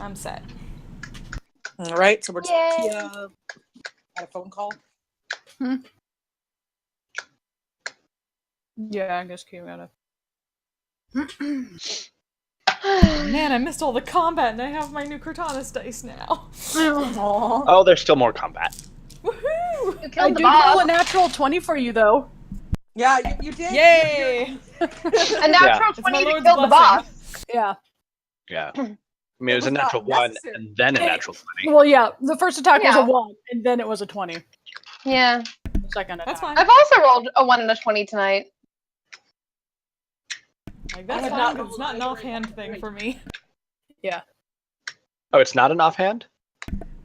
I'm set. All right, so we're Yay. Tia had a phone call. Yeah, I guess Q got it. Man, I missed all the combat, and I have my new Cortanus dice now. Aww. Oh, there's still more combat. Woohoo! You I killed the did roll a boss. natural 20 for you, though. Yeah, you did. Yay! A natural It's my 20 to Lord's kill the blessing. boss. Yeah. Yeah. I mean, it was a was not natural 1 necessary. and then a natural 20. Well, yeah, the first attack was a Yeah. 1, and then it was a 20. Yeah. The second attack. That's fine. I've also rolled a 1 and a 20 tonight. Like, that's I have fine, not 'cause it's not an rolled offhand thing for me. Yeah. Oh, it's not an offhand?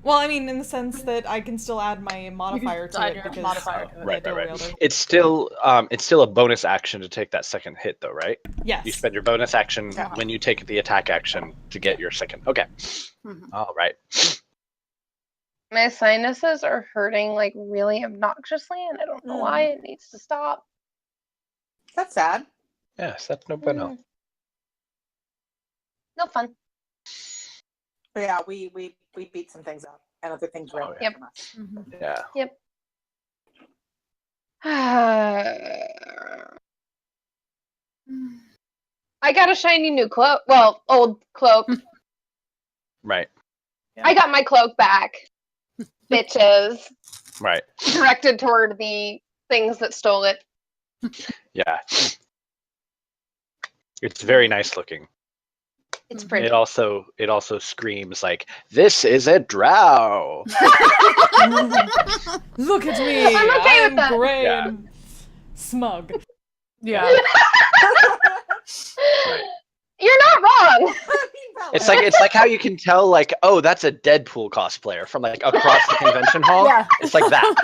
Well, I mean, in the sense that I can still add my modifier to add it your because modifier to it. I'm a Right. dual wielder. It's still a bonus action to take that second hit, though, right? Yes. You spend your bonus action Yeah. when you take the attack action to get your second. Okay. Mhm. All right. My sinuses are hurting like really obnoxiously, and I don't know why. It needs to stop. That's sad. Yes, that's no bueno. No fun. But yeah, we beat some things up, and other things ran away Yep. from us. Mhm. Yeah. I got a shiny new cloak. Well, old cloak. Right. I got my cloak back. Bitches. Right. Directed toward the things that stole it. Yeah. It's very nice looking. It's pretty. It also screams like, "This is a drow." Look at me! I'm okay with I'm that. gray Yeah. and smug. Yeah. You're not wrong. It's like how you can tell, like, oh, that's a Deadpool cosplayer from like across the convention hall. Yeah. It's like that.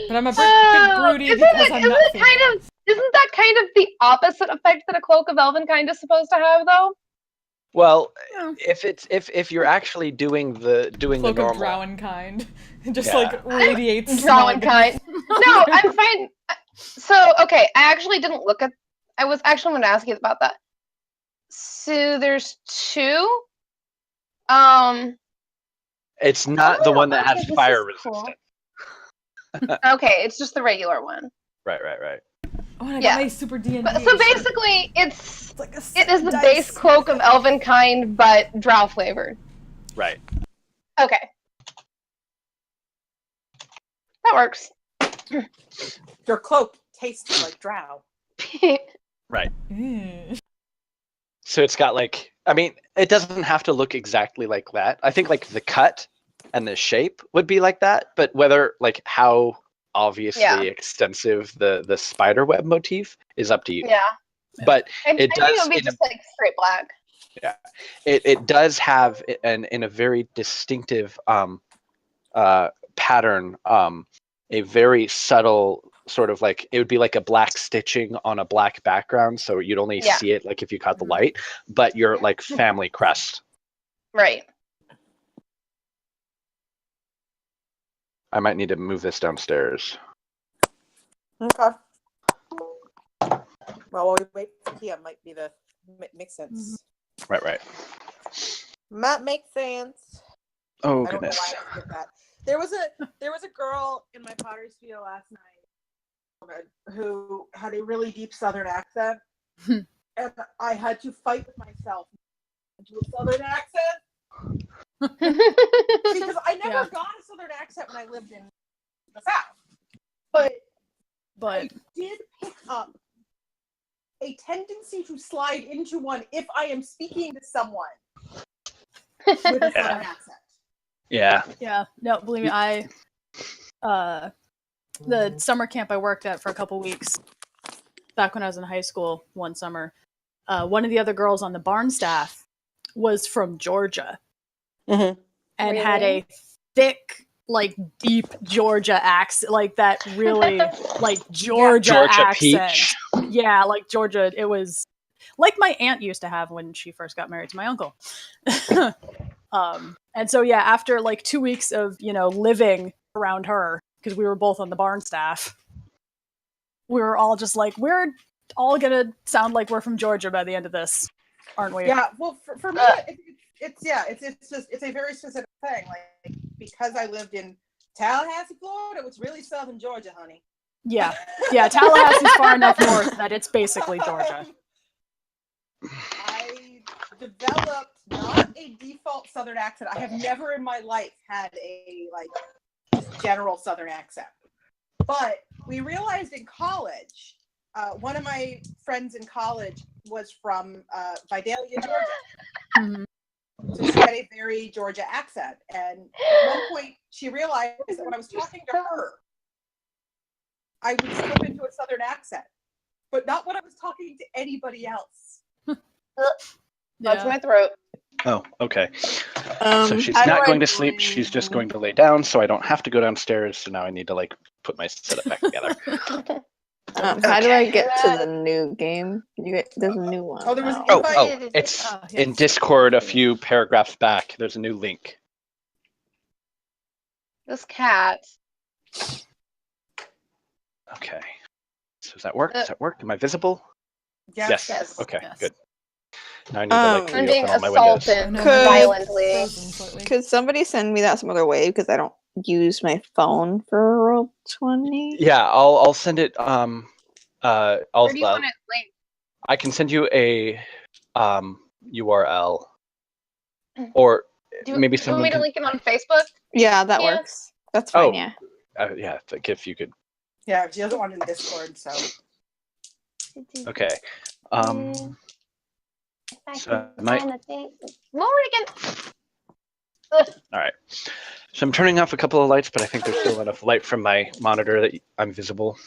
But I'm a big broody because I'm not female. Isn't that kind of the opposite effect that a cloak of Elvenkind is supposed to have, though? Well, Yeah. if you're actually doing the Cloak of normal, Drowen kind. It just Yeah. like radiates Drawing smug. kind. No, I'm fine. So, okay, I actually didn't look at. I was actually going to ask you about that. So there's two. it's not the one that okay, has this fire is cool. resistance. Okay, it's just the regular one. Right. Oh, and I Yeah. got my super D&D. But, so basically, it is the dice. base cloak of Elvenkind, but drow flavored. Right. Okay. That works. Your cloak tastes like drow. Right. Mm. So it's got like, I mean, it doesn't have to look exactly like that. I think like the cut and the shape would be like that, but whether like how obviously extensive the spider web motif is up to you. Yeah. But I it think does it would be just like straight black. it does have in a very distinctive pattern, a very subtle sort of like, it would be like a black stitching on a black background, so you'd only see it like if you caught the light, but your like family crest. Right. I might need to move this downstairs. Okay. Well, while we wait for Kia, might be the makes sense. Right. Might make sense. Oh I don't know goodness. why I did that. There was a girl in my pottery studio last night who had a really deep Southern accent, and I had to fight with myself into a Southern accent because I never got a Southern accent when I lived in the South, but I did pick up a tendency to slide into one if I am speaking to someone with a Southern accent. Yeah. Yeah. No, believe me, the summer camp I worked at for a couple weeks back when I was in high school one summer, one of the other girls on the barn staff was from Georgia and had a thick, like deep Georgia accent, like that really like Georgia accent. Peach. Yeah, like Georgia. It was like my aunt used to have when she first got married to my uncle. And so yeah, after like 2 weeks of living around her, because we were both on the barn staff, we were all just like, we're all gonna sound like we're from Georgia by the end of this. aren't we? Yeah, well, for me, it's just it's a very specific thing. Like because I lived in Tallahassee, Florida, which really southern Georgia, honey. Yeah. Tallahassee's far enough north that it's basically Georgia. I developed not a default southern accent. I have never in my life had a just general southern accent. But we realized in college, one of my friends in college was from Vidalia, Georgia. Mhm. So she had a very Georgia accent. And at one point, she realized that when I was talking to her, I would slip into a southern accent, but not when I was talking to anybody else. That's my throat. Oh, okay. So she's not going to sleep. She's just going to lay down, so I don't have to go downstairs. So now I need to like put my setup back together. How do I get to the new game? There's a new one. Oh, there was. It's in Discord a few paragraphs back. There's a new link. This cat. Okay. So does that work? Does that work? Am I visible? Yes. Okay, Yes. good. Now I need to like I'm being reopen all my windows. assaulted Could- violently. Could somebody send me that some other way because I don't use my phone for Roll20? Yeah, I'll send it. Where do you want it linked? I can send you a URL, or maybe Do you want me someone to can. link it on Facebook? Yeah, that Yeah. works. That's fine. Oh. Yeah. Yeah, if you could. Yeah, she doesn't want it in Discord, so. Okay. So I might. Lower it again. All right. So I'm turning off a couple of lights, but I think there's still enough light from my monitor that I'm visible.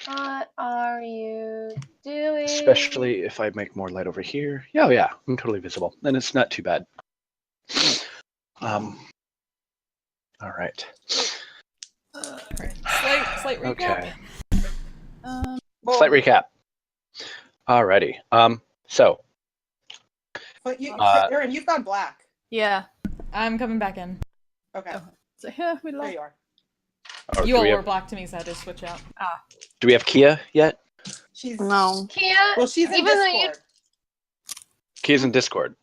What are you doing? Especially if I make more light over here. Oh yeah, I'm totally visible, and it's not too bad. All right. Slight recap. Okay. Well, Slight recap. Alrighty. So. But Erin, you've gone black. Yeah. I'm coming back in. Okay, So yeah, we there love. you are. You all were black to me, so I had to switch out. Do we have Kia yet? She's No. Kia, well. She's in even though Discord. Kia's in Discord.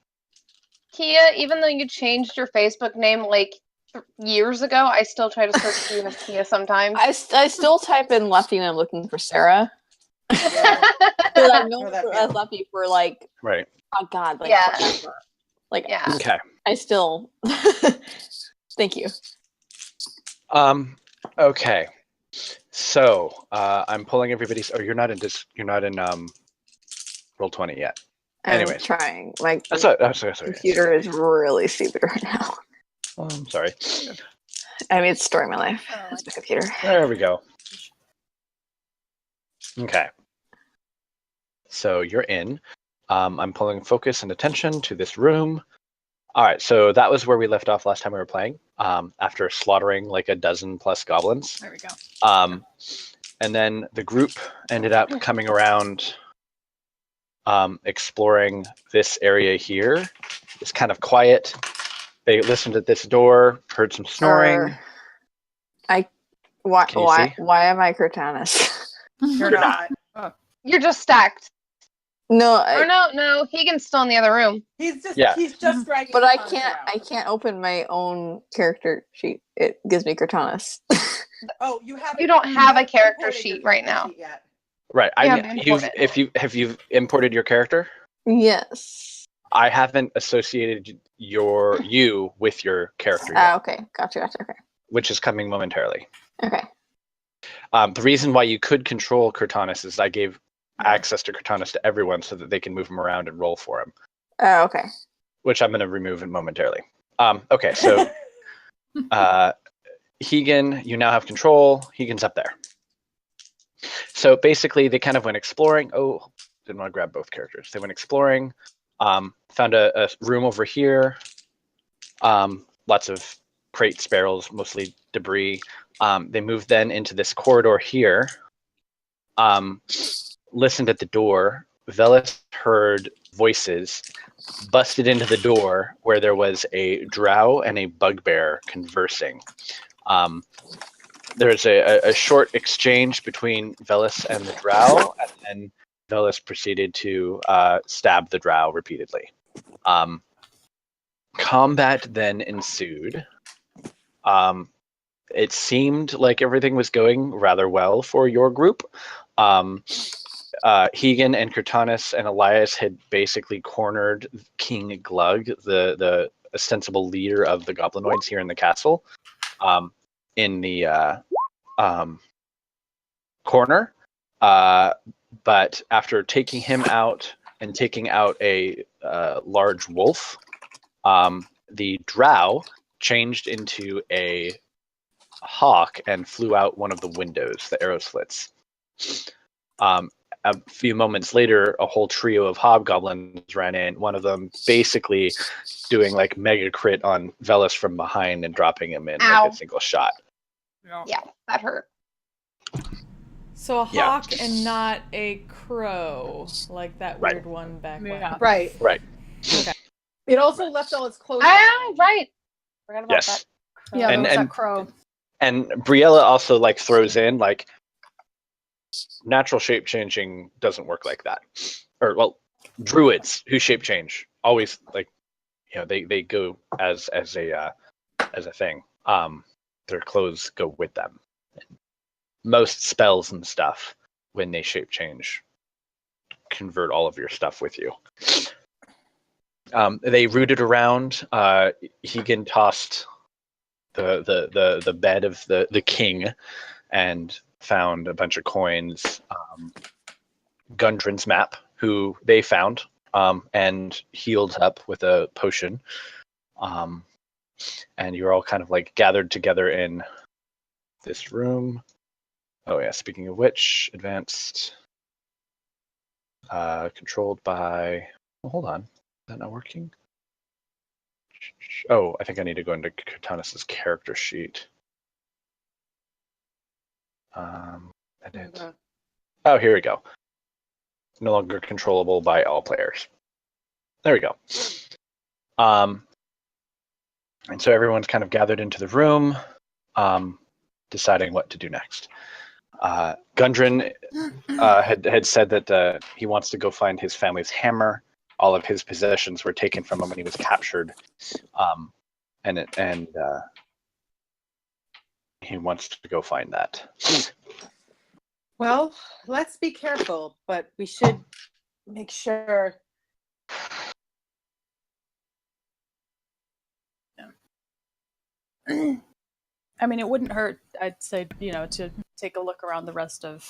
Kia, even though you changed your Facebook name like years ago, I still try to search you as Kia sometimes. I still type in Lefty and I'm looking for Sarah. Because I've known her as Lefty for like, Right. oh god, like Yeah. forever. Like, Yeah. Okay. I still. Thank you. Okay. So I'm pulling everybody's. Oh, you're not in Roll20 yet. I'm Anyways. trying. My Sorry. computer is really stupid right now. Oh, I'm sorry. I mean, it's story my life. That's my computer. There we go. Okay. So you're in. I'm pulling focus and attention to this room. All right, so that was where we left off last time we were playing. After slaughtering like a dozen plus goblins. There we go. And then the group ended up coming around, exploring this area here. It's kind of quiet. They listened at this door, heard some snoring. Why am I Cortanus? You're not. You're just stacked. No, Or no, Higan's still in the other room. He's just Yeah. he's just dragging. but his I arms can't. around. I can't open my own character sheet. It gives me Cortanus. Oh, you haven't. You don't have a haven't character imported your sheet right character now. sheet yet. Right. You I have mean, to import it. have you imported your character? Yes. I haven't associated you with your character yet, Okay. Gotcha. Okay. which is coming momentarily. Okay. The reason why you could control Cortanus is I gave access to Cortanus to everyone so that they can move him around and roll for him, Oh, okay. which I'm going to remove momentarily. Okay, so Higan, you now have control. Higan's up there. So basically, they kind of went exploring. Oh, didn't want to grab both characters. They went exploring, found a room over here. Lots of crates, barrels, mostly debris. They moved then into this corridor here. Listened at the door. Velis heard voices, busted into the door where there was a drow and a bugbear conversing. there's a short exchange between Velis and the drow, and then Velis proceeded to stab the drow repeatedly. Combat then ensued. It seemed like everything was going rather well for your group. Hegan and Kurtanis and Elias had basically cornered King Glug, the ostensible leader of the goblinoids here in the castle, in the corner. But after taking him out and taking out a large wolf, the drow changed into a hawk and flew out one of the windows, the arrow slits. A few moments later, a whole trio of hobgoblins ran in, one of them basically doing like mega crit on Velis from behind and dropping him in like a single shot. Yeah, that hurt. So a hawk and not a crow, like that weird one back when. Right. Okay. It also left all its clothes. Right. Forgot about that. Yeah, and, there was that crow. And Briella also like throws in like natural shape changing doesn't work like that. Or well, druids who shape change always like they go as a thing. Their clothes go with them. Most spells and stuff when they shape change convert all of your stuff with you. They rooted around. Hegan tossed the bed of the king and found a bunch of coins. Gundren's map, who they found, and healed up with a potion. And you're all kind of like gathered together in this room. Oh yeah, speaking of which, advanced, controlled by, well, hold on, is that not working? Oh, I think I need to go into Kurtanis' character sheet. Edit. Oh, here we go. No longer controllable by all players. There we go. And so everyone's kind of gathered into the room, deciding what to do next. Gundren had said that he wants to go find his family's hammer. All of his possessions were taken from him when he was captured, and he wants to go find that. Well, let's be careful, but we should make sure. I mean, it wouldn't hurt, I'd say, to take a look around the rest of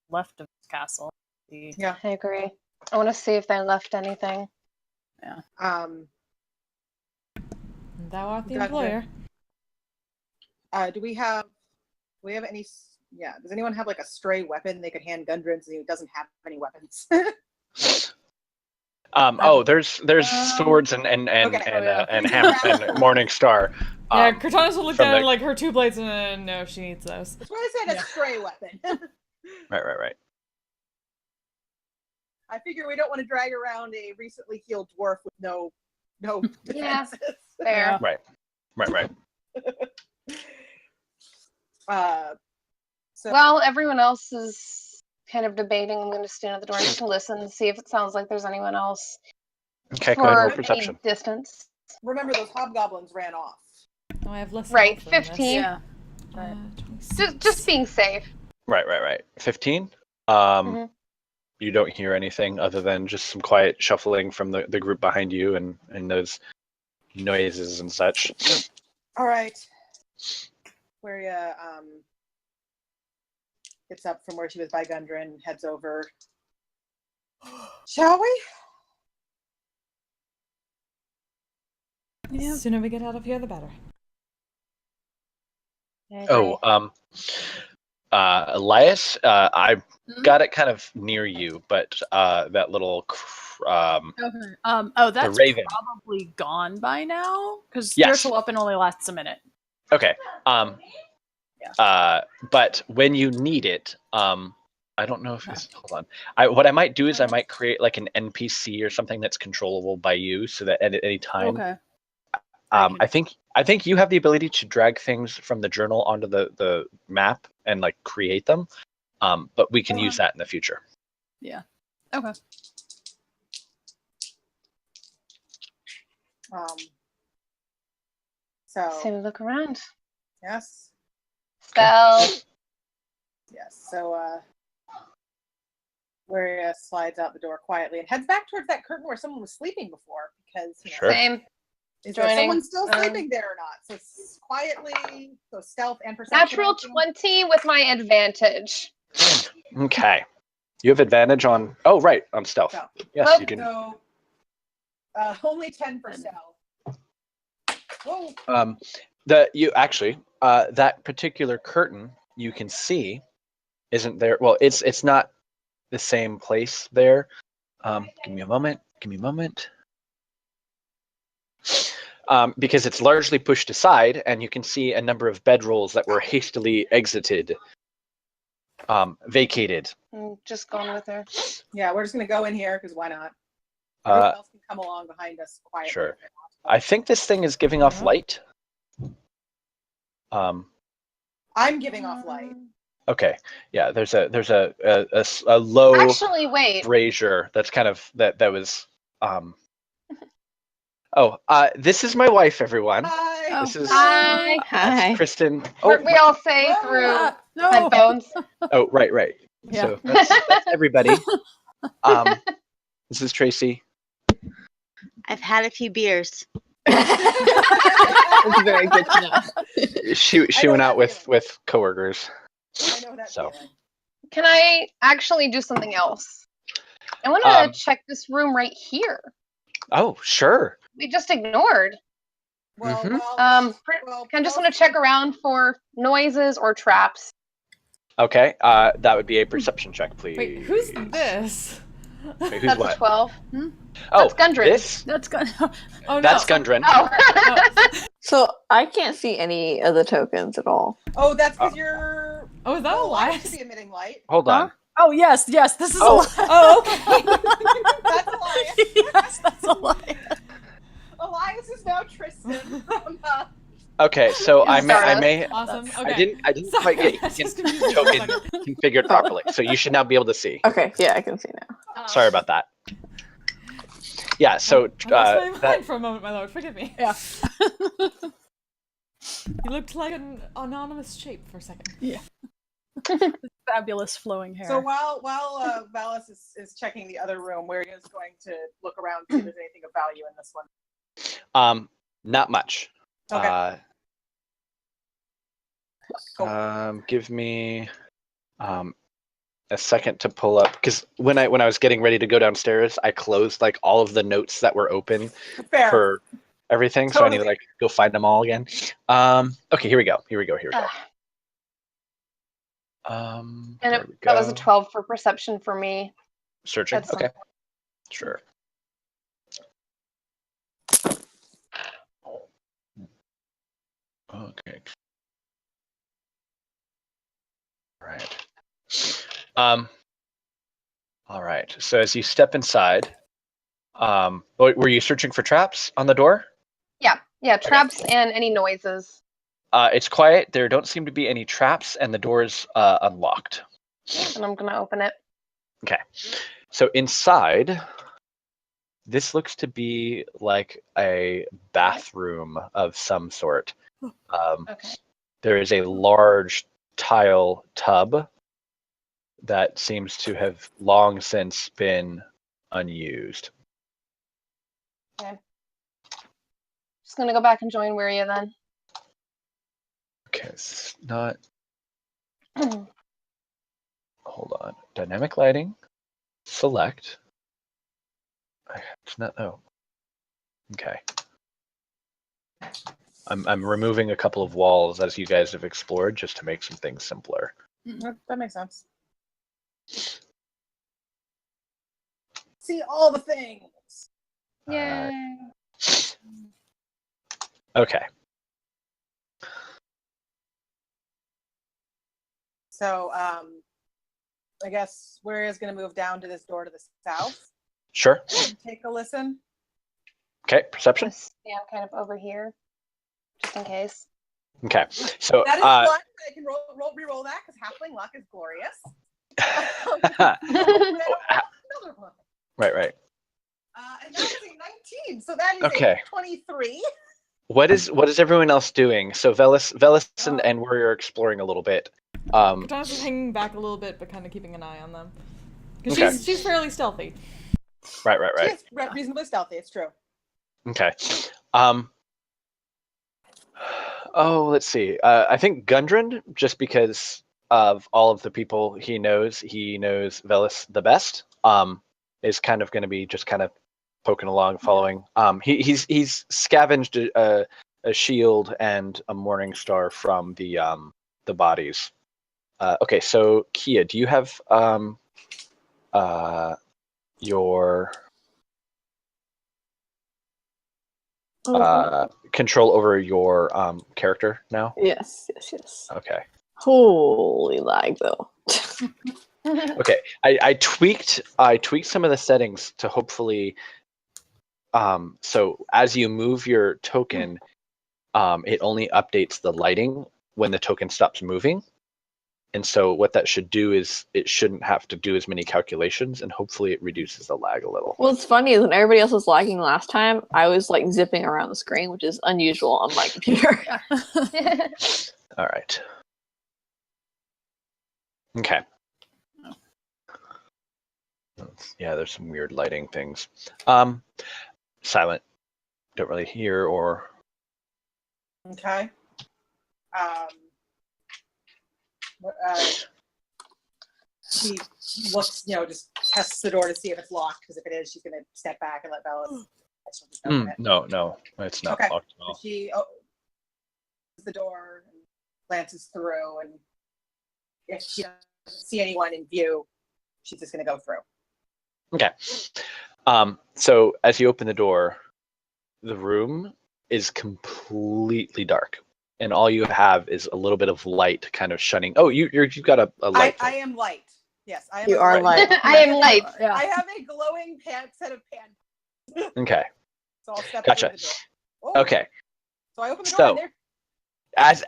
left of the castle. Yeah, I agree. I want to see if they left anything. Yeah. Thou art the employer. Do we have any? Yeah. Does anyone have like a stray weapon they could hand Gundren since he doesn't have any weapons? There's swords and hammer and Morning Star. Yeah, Kurtanis will look down at like her two blades and no, she needs those. That's why I said a stray weapon. Right. I figure we don't want to drag around a recently healed dwarf with no defenses. Fair. Right. Well, everyone else is kind of debating. I'm going to stand at the door and just listen and see if it sounds like there's anyone else. Okay, go ahead and roll perception. Distance. Remember, those hobgoblins ran off. Oh, I have less. Right, health than 15. this. Yeah. Just being safe. Right. 15. Mhm. You don't hear anything other than just some quiet shuffling from the group behind you and those noises and such. All right. Where gets up from where she was by Gundren, heads over. Shall we? The sooner we get out of here, the better. Elias, I got it kind of near you, but that little that's the raven. probably gone by now because Yes. spiritual weapon only lasts a minute. Okay. But when you need it, I don't know if it's, hold on. What I might do is I might create like an NPC or something that's controllable by you, so that at any time, I think you have the ability to drag things from the journal onto the map and like create them. But we can use that in the future. Yeah. Okay. So look around. yes. Stealth. Yes. So Gloria slides out the door quietly and heads back towards that curtain where someone was sleeping before, because Sure. Same. is Joining. someone still sleeping there or not? So quietly, so stealth and perception. Natural 20 with my advantage. Okay. You have advantage on. Oh, right, on stealth. So, Yes, you do. So only 10 for stealth. Whoa. That particular curtain you can see isn't there. Well, it's not the same place there. Give me a moment. Because it's largely pushed aside, and you can see a number of bedrolls that were hastily exited, vacated. I'm just going with her. Yeah, we're just gonna go in here because why not? Everyone else can come along behind us quietly. Sure. I think this thing is giving off light. I'm giving off light. Okay. Yeah. There's a low Actually, wait. brazier that's kind of that was. This is my wife, everyone. Hi. This is Hi. Hi. Kristen. Weren't we all say through No. headphones? Oh, right. Yeah. So that's everybody. This is Tracy. I've had a few beers. It's very good to know. She went out with coworkers. I know that So. feeling. Can I actually do something else? I want to check this room right here. Oh, sure. We just ignored. Well, Mhm. I just want to check around for noises or traps. Okay. That would be a perception check, please. Wait, who's this? Wait, who's That's what? a 12. Oh, That's Gundren. this? That's good. Oh no. That's Gundren. Oh. So I can't see any of the tokens at all. Oh, that's because you're. Oh, is that a I lie? should be emitting light. Hold on. Oh yes. This is a Oh. lie. Oh, okay. That's Elias. Yes, that's a lie. Elias is now Tristan from. Okay, so I Stardust. may. Awesome. I Okay. didn't Sorry, quite I get just confused me for a token second. configured properly, so you should now be able to see. Okay, yeah, I can see now. Sorry about that. Yeah, so I lost my that mind for a moment, my lord. Forgive me. Yeah. You looked like an anonymous shape for a second. Yeah. Fabulous flowing hair. So while Valis is checking the other room, we're just going to look around see if there's anything of value in this one. not much. Okay. Cool. Give me a second to pull up, because when I was getting ready to go downstairs, I closed like all of the notes that were open Fair. for everything, so I need to Totally. like go find them all again. Okay, here we go. And There we that was a go. 12 for perception for me. Searching. That's Okay. Sure. Okay. All right. So as you step inside, were you searching for traps on the door? Yeah, traps and any noises. It's quiet. There don't seem to be any traps, and the door's unlocked. And I'm gonna open it. Okay. So inside, this looks to be like a bathroom of some sort. Okay. There is a large tile tub that seems to have long since been unused. Just gonna go back and join Wiria then. Okay, it's not. Hold on. Dynamic lighting. Select. It's not. Oh. Okay. I'm removing a couple of walls as you guys have explored, just to make some things simpler. That makes sense. See all the things. Yay. Okay. So, I guess Wiria's going to move down to this door to the south Sure. and take a listen. Okay. Perception. Just stand kind of over here. just in case. Okay, so That is one. I can re-roll that because halfling luck is glorious. Another one. right. And that is a 19, so that is Okay. a 23. What is everyone else doing? So Velis and Warrior are exploring a little bit. Katana's just hanging back a little bit, but kind of keeping an eye on them. Because she's fairly stealthy. Right. She is reasonably stealthy, it's true. Okay. Let's see. I think Gundren, just because of all of the people he knows Velis the best. Is kind of going to be just kind of poking along, following. He's scavenged a shield and a morning star from the bodies. Okay, so Kia, do you have your control over your character now? Yes. Okay. Holy lag though. Okay. I tweaked some of the settings to hopefully so as you move your token, it only updates the lighting when the token stops moving. And so what that should do is it shouldn't have to do as many calculations, and hopefully it reduces the lag a little. What's funny is when everybody else was lagging last time, I was like zipping around the screen, which is unusual on my computer. All right. Okay. Yeah, there's some weird lighting things. Silent. Don't really hear or. Okay. She looks, just tests the door to see if it's locked, because if it is, she's going to step back and let Velis. No, it's not locked at all. She opens the door and glances through, and if she doesn't see anyone in view, she's just going to go through. Okay. So as you open the door, the room is completely dark, and all you have is a little bit of light kind of shining. Oh, you've got a light. I am light. Yes, I am. You are light. I am light. Yeah. I have a glowing set of pants. Okay. So I'll step Gotcha. through the door. Oh. Okay. So I open the door, and there.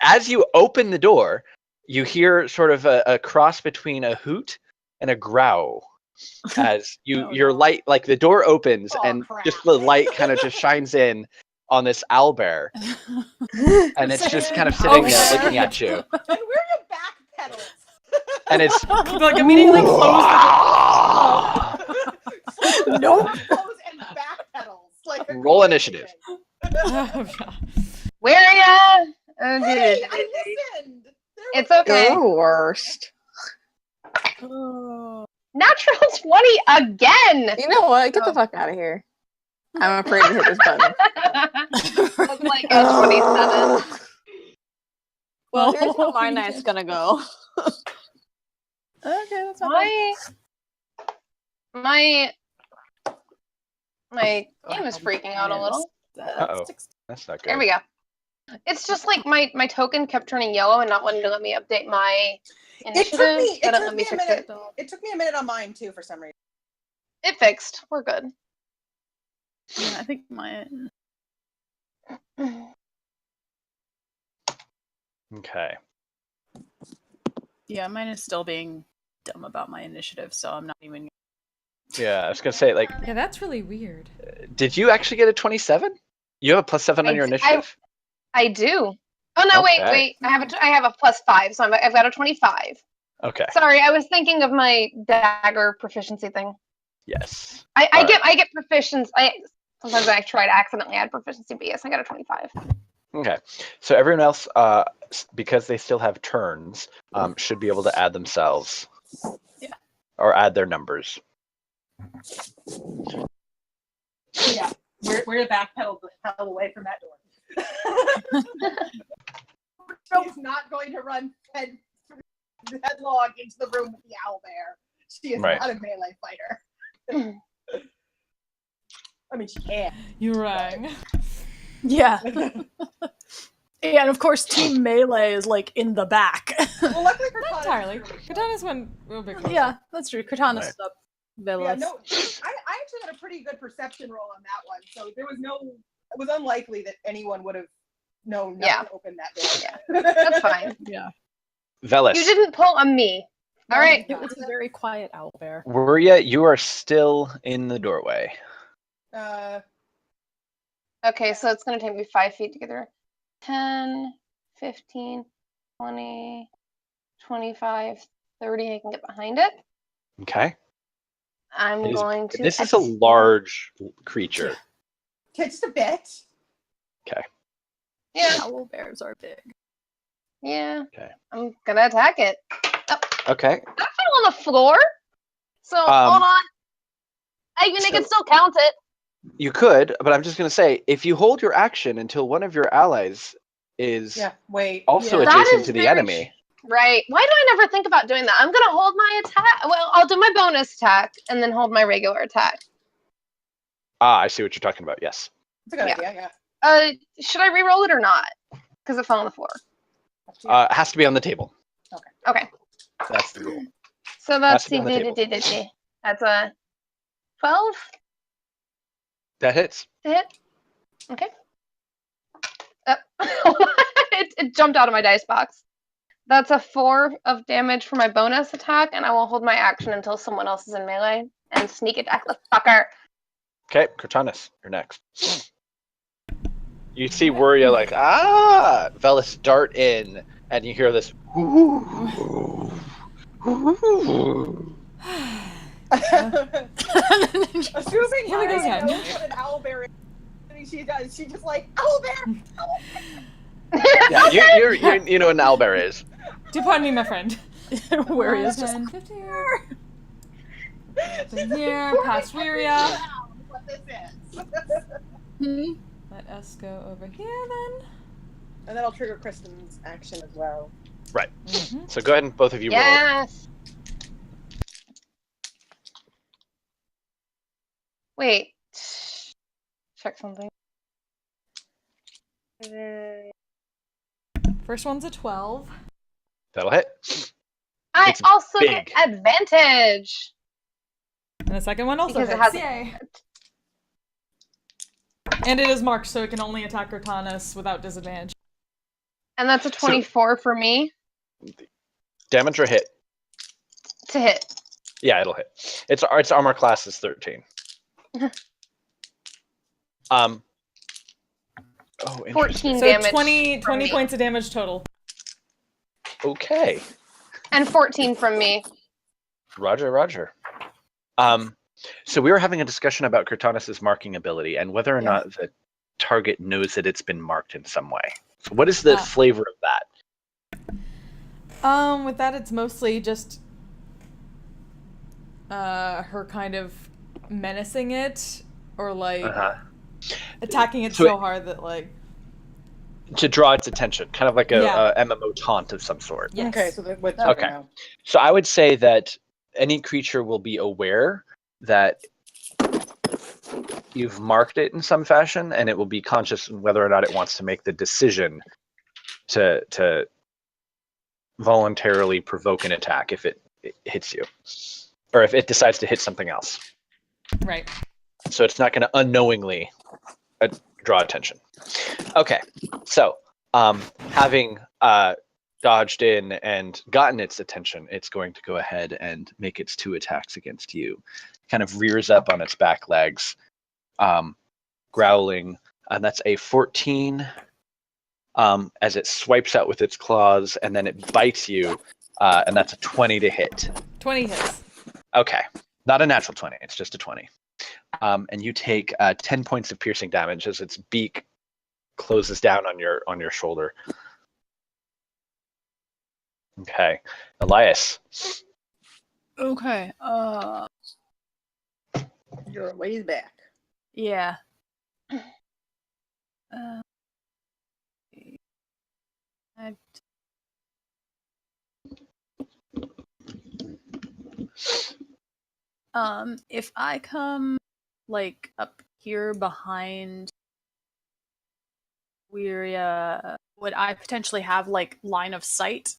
As you open the door, you hear sort of a cross between a hoot and a growl. As your light, like the door opens, and crap. just the light kind of just shines in on this owlbear, and it's just kind of sitting there looking at you. And where are your back pedals? And it's like immediately close the Nope. Close and back pedals. Like roll initiative. Where are ya? Hey, I listened. It's okay. You're the worst. Natural 20 again. You know what? Get the fuck out of here. I'm afraid to hit this button. Looks like a 27. Well, here's how my night's gonna go. Okay, that's fine. My game is freaking out a little. Uh-oh. That's not good. There we go. It's just like my token kept turning yellow and not wanting to let me update my initiative. It took me a minute on mine too for some reason. It fixed. We're good. Yeah, I think mine. Okay. Yeah, mine is still being dumb about my initiative, so I'm not even. Yeah, I was gonna say, like, Yeah, that's really weird. did you actually get a 27? You have a +7 on your initiative? I do. Oh no! Okay. Wait! I have a +5, so I've got a 25. Okay. Sorry, I was thinking of my dagger proficiency thing. Yes. I get proficiency. Sometimes I try to accidentally add proficiency, but yes, I got a 25. Okay. So everyone else, because they still have turns, should be able to add themselves. Yeah. Or add their numbers. Yeah, we're gonna backpedal the hell away from that door. She's not going to run headlong into the room with the owlbear. She is not a melee fighter. I mean, she can. You rang. Yeah. Yeah, and of course, Team Melee is like in the back. Well, luckily for Not entirely. Katana's went real big. Yeah, that's true. Cortana's Right. up. Velis. Yeah, no, I actually had a pretty good perception roll on that one, so it was unlikely that anyone would have know not Yeah. to open that door. Yeah. That's fine. Yeah. Velis, You didn't pull a me. All right. It was a very quiet owlbear. Wuria, you are still in the doorway. Okay, so it's going to take me 5 feet to get there. 10, 15, 20, 25, 30. I can get behind it. Okay. I'm It is- going to. This is a large creature. Just a bit. Yeah. Owlbears are big. Yeah. Okay. I'm going to attack it. Okay. That fell on the floor. So hold on. I mean, I can still count it. You could, but I'm just going to say, if you hold your action until one of your allies is Wait. also Yeah. That adjacent is to the very enemy. Right. Why do I never think about doing that? I'm going to hold my attack. Well, I'll do my bonus attack and then hold my regular attack. Ah, I see what you're talking about. Yes. It's a good Yeah. idea, yeah. Should I re-roll it or not? Because it fell on the floor. It has to be on the table. Okay. That's the rule. So that's Has to be on the table. That's a 12 That hits. to hit. Okay. It jumped out of my dice box. That's a 4 of damage for my bonus attack, and I will hold my action until someone else is in melee and sneak attack the fucker. Okay, Cortanus, you're next. You see Wuria like, Velis dart in, and you hear this. Assuming Here we go again. knows what an owlbear is, and she does. She just like, owlbear! Yeah, you know what an owlbear is. Do pardon me, my friend. Where he is just 10, 15. Nothing here, past Wiria. What this is. Let us go over here then. And then I'll trigger Kristen's action as well. Right. Mm-hmm. So go ahead and both of you roll. Yes. Wait. Check something. First one's a 12. That'll hit. I It's also big. get advantage. And the second one also Because it hits. has- Yay. And it is marked, so it can only attack Cortanus without disadvantage. And that's a 24 for me Damage or hit? to hit. Yeah, it'll hit. Its armor class is 13. Oh, 14 So damage. 20 from me. points of damage total. okay. And 14 from me. Roger. So we were having a discussion about Cortanus's marking ability and whether or not the target knows that it's been marked in some way. So what is the flavor of that? With that, it's mostly just her kind of menacing it, or like attacking it so hard that like to draw its attention, kind of like a MMO taunt of some sort. Yes. Okay, so what's Okay. now? So I would say that any creature will be aware that you've marked it in some fashion, and it will be conscious whether or not it wants to make the decision to voluntarily provoke an attack if it hits you, or if it decides to hit something else. Right. So it's not going to unknowingly draw attention. Okay, so having dodged in and gotten its attention, it's going to go ahead and make its 2 attacks against you. Kind of rears up on its back legs, growling, and that's a 14 as it swipes out with its claws, and then it bites you, and that's a 20 to hit. 20 hits. Okay, not a natural 20, it's just a 20. And you take 10 points of piercing damage as its beak closes down on your shoulder. Okay, Elias. Okay. You're a ways back. Yeah. If I come like up here behind Wiria, would I potentially have like line of sight?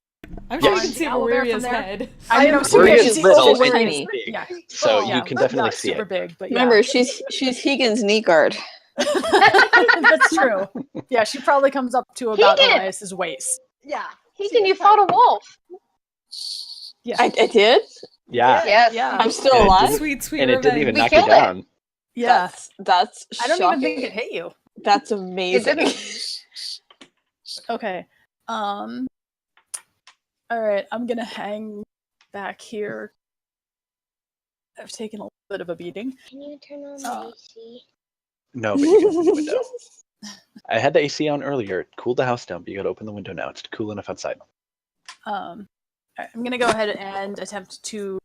I'm sure you Yes. can see Owlbear from Wiria's there? head. I know Wiria's she's little super and big. big, Yeah. so Yeah, you can definitely not see super it. big, but Remember, she's Higan's knee guard. That's true. Yeah, she probably comes up to about Keegan! Elias's waist. Yeah. Keegan, you fought a wolf. Yeah. I did? Yeah. Yes. Yeah. I'm still And it alive? didn't- Sweet, sweet And it didn't revenge. even We knock you killed it. down. Yeah. That's I don't shocking. even think it hit you. That's amazing. Okay. All right, I'm gonna hang back here. I've taken a little bit of a beating. Can you turn on the AC? No, but you can open the window. I had the AC on earlier. It cooled the house down, but you gotta open the window now. It's cool enough outside. All right, I'm gonna go ahead and attempt to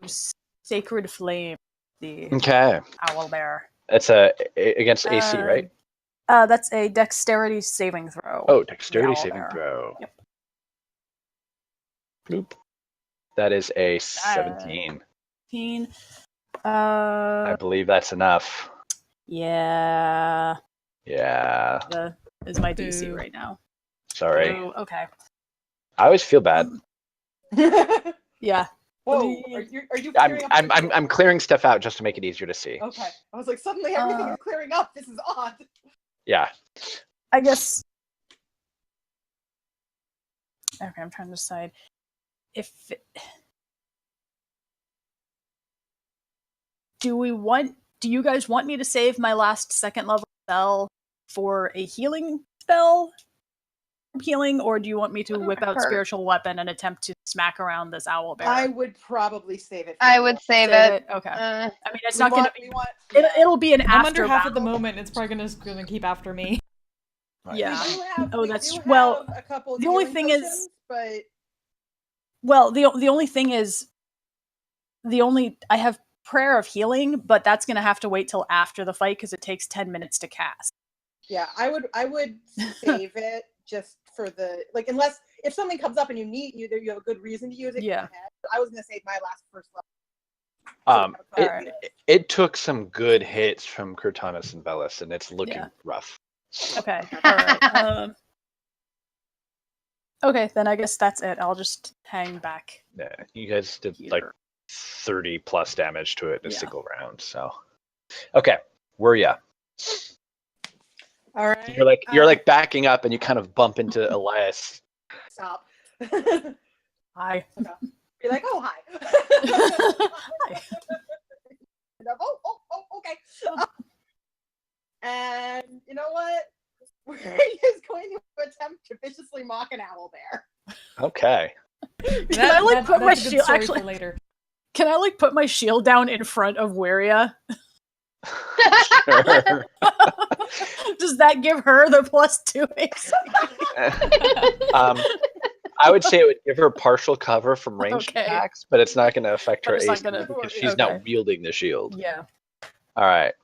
Sacred Flame the Okay. owlbear. It's against AC, right? That's a Dexterity saving throw. Oh, dexterity the saving owlbear. throw. Yep. Bloop. That is a 17. 15. I believe that's enough. Yeah. Yeah. Is my DC Boo. right now. Sorry. Oh, okay. I always feel bad. Yeah. Whoa, Me- are you I'm clearing up? I'm clearing stuff out just to make it easier to see. Okay. I was like, suddenly everything is clearing up. This is odd. Yeah. I guess. Okay, I'm trying to decide if. Do you guys want me to save my last second level spell for a healing spell? Healing, or do you want me to whip out Hurt. spiritual weapon and attempt to smack around this owl bear? I would probably save it. For I you. would save Save it. Okay. Uh, I mean, it's We not want- gonna. we want- It'll be an I'm after under half at the battle. moment. It's probably gonna keep after me. Right. Yeah. We do have, Oh, we that's- do have well, a couple. the only healing thing is- potions, but Well, the only thing is, I have prayer of healing, but that's gonna have to wait till after the fight because it takes 10 minutes to cast. yeah, I would save it just for the unless if something comes up and you need you have a good reason to use it. Yeah. go ahead. I was gonna save my last first level. It, it took some good hits from Kurtanis and Velis, and it's looking Yeah. rough. Okay. All right. Okay, then I guess that's it. I'll just hang back. Yeah, you guys did Here. like 30 plus damage to it in a Yeah. single round. So, okay, where ya? All right. You're like backing up, and you kind of bump into Elias. Stop. Hi. Be like, oh hi. Hi. Oh, okay. And you know what? We're just going to attempt to viciously mock an owl bear. Okay. Can I like put my that's a good shield? story Actually, for later. can I like put my shield down in front of Wiria? Sure. Does that give her the +2 AC? I would say it would give her partial cover from ranged Okay. attacks, but it's not going to affect her But it's not AC gonna- because she's okay. not wielding the shield. Yeah. All right.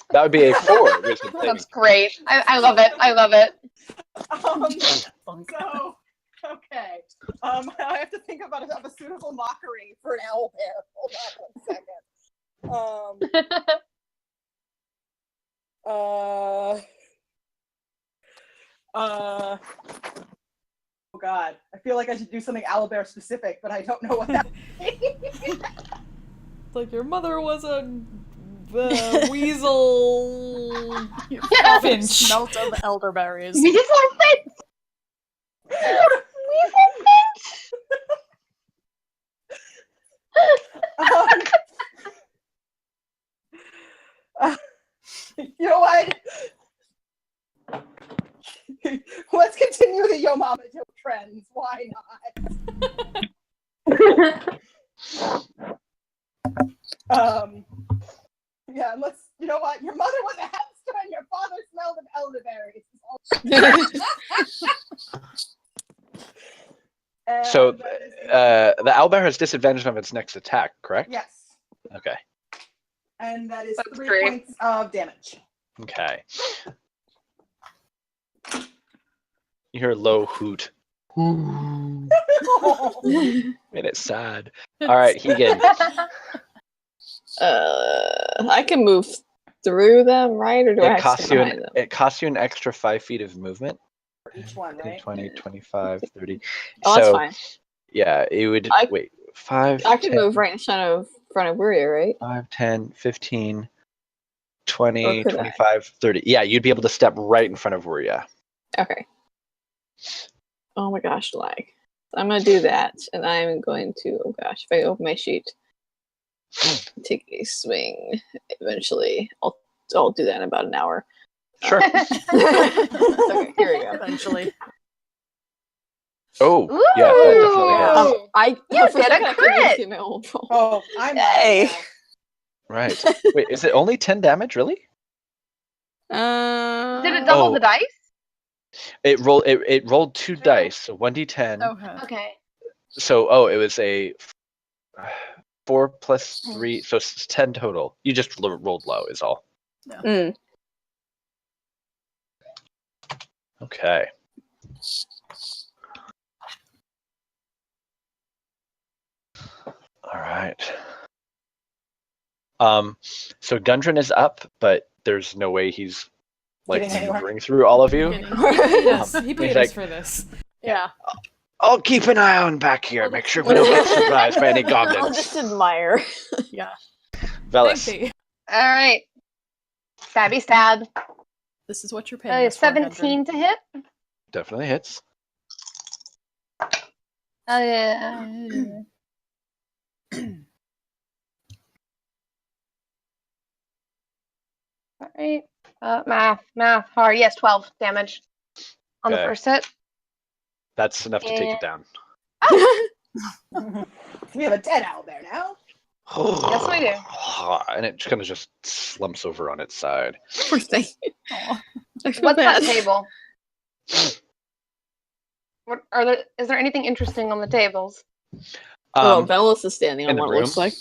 That would be a 4. wisdom saving. That's great. I love it. I love it. Funk. So, okay. I have to think about a suitable mockery for an owl bear. Hold on 1 second. Oh God. I feel like I should do something owl bear specific, but I don't know what that means. Like your mother was a weasel finch. Smelt of elderberries. Weasel Finch! Weasel Finch! You know what? Let's continue the Yo Mama Joe trends. Why not? Yeah, you know what? Your mother was a hamster and your father smelled of elderberries. So, And that is- the owlbear has disadvantage on its next attack, correct? yes. Okay. And that is That's 3 great. points of damage. Okay. You hear a low hoot. Made it sad. All right, Hegan. I can move through them, right? Or do I It have to costs stay you behind them? it costs you an extra 5 feet of movement. For each one, 10, right? 20, 25, 30. Oh, that's So, fine. yeah, it would wait. 5, I can 10, move right in front of Wiria, right? 5, 10, 15, 20, could I? 25, 30. Yeah, you'd be able to step right in front of Ruria. Okay. Oh my gosh, lag. I'm gonna do that, and I'm going to. Oh gosh, if I open my sheet, take a swing. Eventually, I'll do that in about an hour. Sure. Okay, here we go. Eventually. Oh, Ooh. yeah, that definitely hits. I You for a did a second I couldn't even crit! see my own roll. Oh, I'm Yay. now. Right. Wait, is it only 10 damage, really? Did it double Oh. the dice? It rolled 2 dice, so 1d10. Okay. Okay. So, it was a 4 plus 3, so it's 10 total. You just rolled low, is all. Mm. Okay. All right. So Gundren is up, but there's no way he's like Getting anywhere. maneuvering through all of you. He paid us. He He's paid like- us for this. Yeah. I'll keep an eye on back here. Make sure we don't get surprised by any I'll goblins. just admire. Yeah. Velis. Thank thee. All right. Stabby stab. This is what you're paying us for, 17 to hit. Definitely hits. Yeah. All right. Math, hard. Yes, 12 damage on the Okay. first hit. That's enough to take it down. We have a 10 out there now. Yes, we do. And it kind of just slumps over on its side. Poor thing. Aw. I feel What's bad. that table? What are there? Is there anything interesting on the tables? Velis is standing in on the what it looks room? like.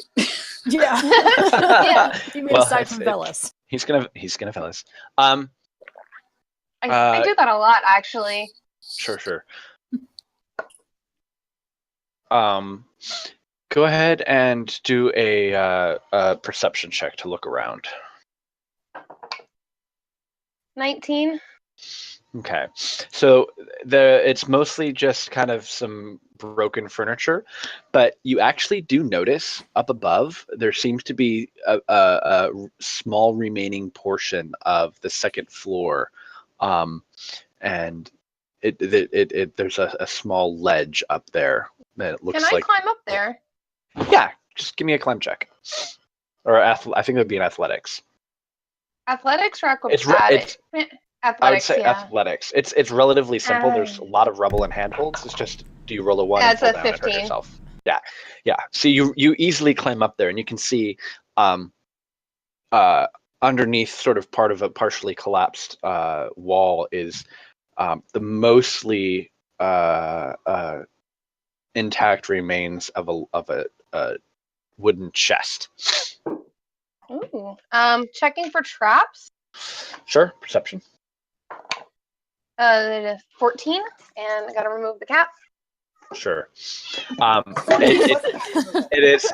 Yeah. Yeah. You mean Well, aside it's- from it- Velis. He's gonna Velis. I do that a lot, actually. Sure. Go ahead and do a perception check to look around. 19. Okay, so it's mostly just kind of some broken furniture, but you actually do notice up above there seems to be a small remaining portion of the second floor, and there's a small ledge up there that it looks Can I like. climb up there? Yeah, just give me a climb check, or I think it would be an athletics. Athletics or It's acrobatics? I would Athletics, say yeah. athletics. It's relatively simple. There's a lot of rubble and handholds. It's just, do you roll a 1 Yeah, and it's fall a down and hurt 15. yourself? Yeah. So you easily climb up there, and you can see underneath, sort of part of a partially collapsed wall, is the mostly intact remains of a wooden chest. Ooh. Checking for traps. Sure, perception. 14, and I gotta remove the cap. Sure. It is.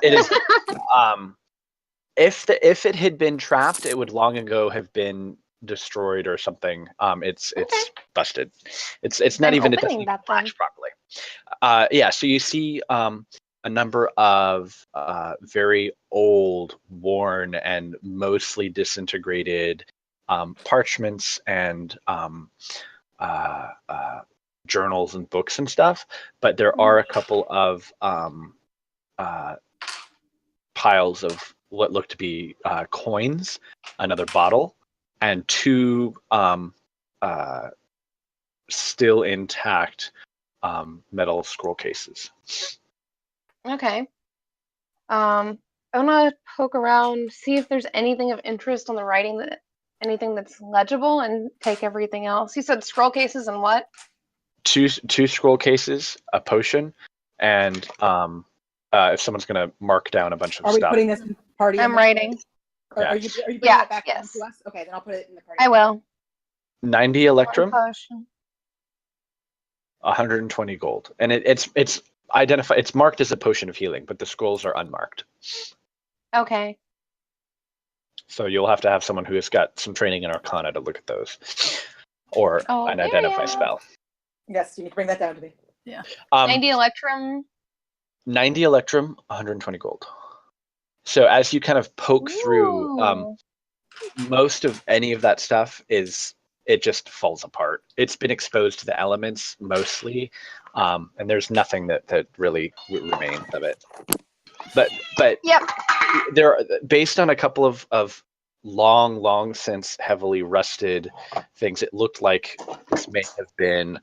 If it had been trapped, it would long ago have been destroyed or something. It's busted. It's not I'm even, it opening doesn't even that then. latch properly. Yeah. So you see a number of very old, worn, and mostly disintegrated parchments and journals and books and stuff, but there are a couple of piles of what look to be coins, another bottle, and 2 still intact metal scroll cases. Okay. I want to poke around, see if there's anything of interest on the writing, anything that's legible, and take everything else. You said scroll cases and what? Two scroll cases, a potion, and if someone's gonna mark down a bunch of Are we stuff. putting this in party? I'm writing. Or Yeah. are you bringing Yeah, it back yes. to us? Okay, then I'll put it in the party. I will. 90 electrum, One potion. 120 gold, and it's identified. It's marked as a potion of healing, but the scrolls are unmarked. Okay. So you'll have to have someone who has got some training in Arcana to look at those, or an identify yeah. spell. Yes, you need to bring that down to me. 90 electrum. 90 electrum, 120 gold. So as you kind of poke through, Ooh. most of any of that stuff it just falls apart. It's been exposed to the elements mostly, and there's nothing that really remains of it. But Yep. there, based on a couple of long since heavily rusted things, it looked like this may have been.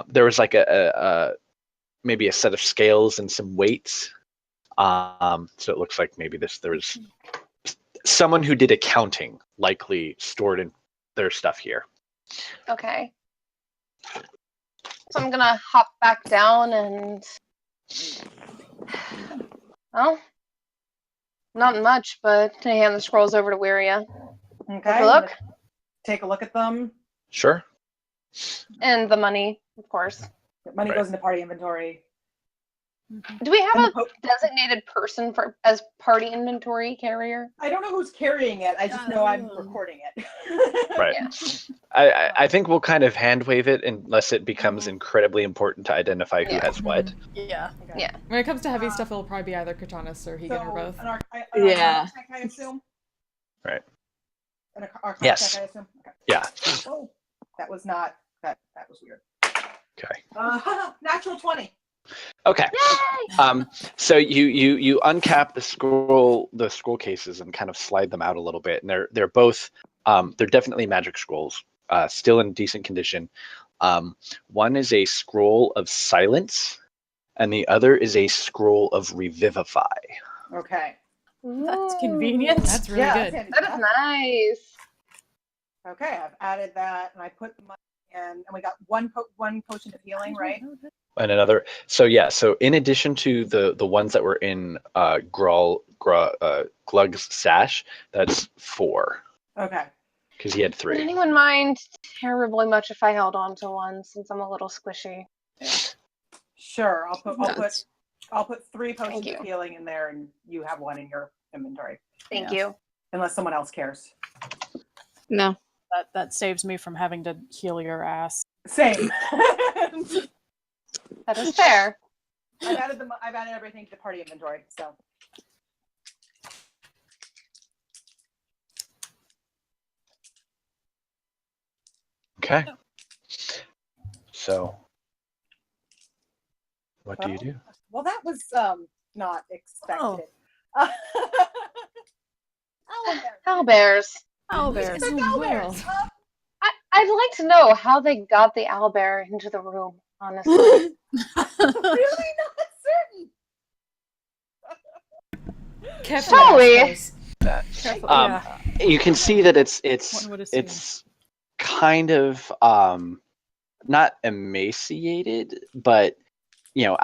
There was like a maybe a set of scales and some weights. So it looks like maybe there was someone who did accounting likely stored in their stuff here. Okay. So I'm gonna hop back down and, well, not much, but to hand the scrolls over to Wiria. Okay. Look. Take a look at them. Sure. And the money, of course. The money goes into party inventory. Do we have And a designated person as party inventory carrier? I don't know who's carrying it. I just know I'm recording it. Right. Yeah. I think we'll kind of hand wave it unless it becomes incredibly important to identify who has what. Yeah. Okay. Yeah. When it comes to heavy stuff, it'll probably be either Kratanis or Hegan or both. An arcana Yeah. check, I assume? Right. An arcana Yes. check, I assume? Okay. Yeah. Oh, that was not, that was weird. Okay. Natural 20. Okay. Yay! So you uncap the scroll cases and kind of slide them out a little bit, and they're both they're definitely magic scrolls, still in decent condition. One is a scroll of silence, and the other is a scroll of revivify. Okay. That's convenient. That's really Yeah, good. that's handy. That is nice. Okay, I've added that, and I put the money in, and we got one potion of healing, right? And another. So yeah. So in addition to the ones that were in Glug's sash, that's 4 Okay. because he had Would 3. anyone mind terribly much if I held on to one since I'm a little squishy? Sure. I'll put 3 Thank potions you. of healing in there, and you have one in your inventory, Thank Yeah. you. unless someone else cares. No. That saves me from having to heal your ass. Same. That is fair. I've added everything to the party inventory. So. Okay. So what do you do? Well, that was not expected. Oh. Owlbears. Owlbears. It's Oh, owlbears. well. I'd like to know how they got the owlbear into the room, honestly. Really not certain. Careful, Shall we? I suppose. Careful. Yeah. You can see that One would assume. it's kind of not emaciated, but owlbear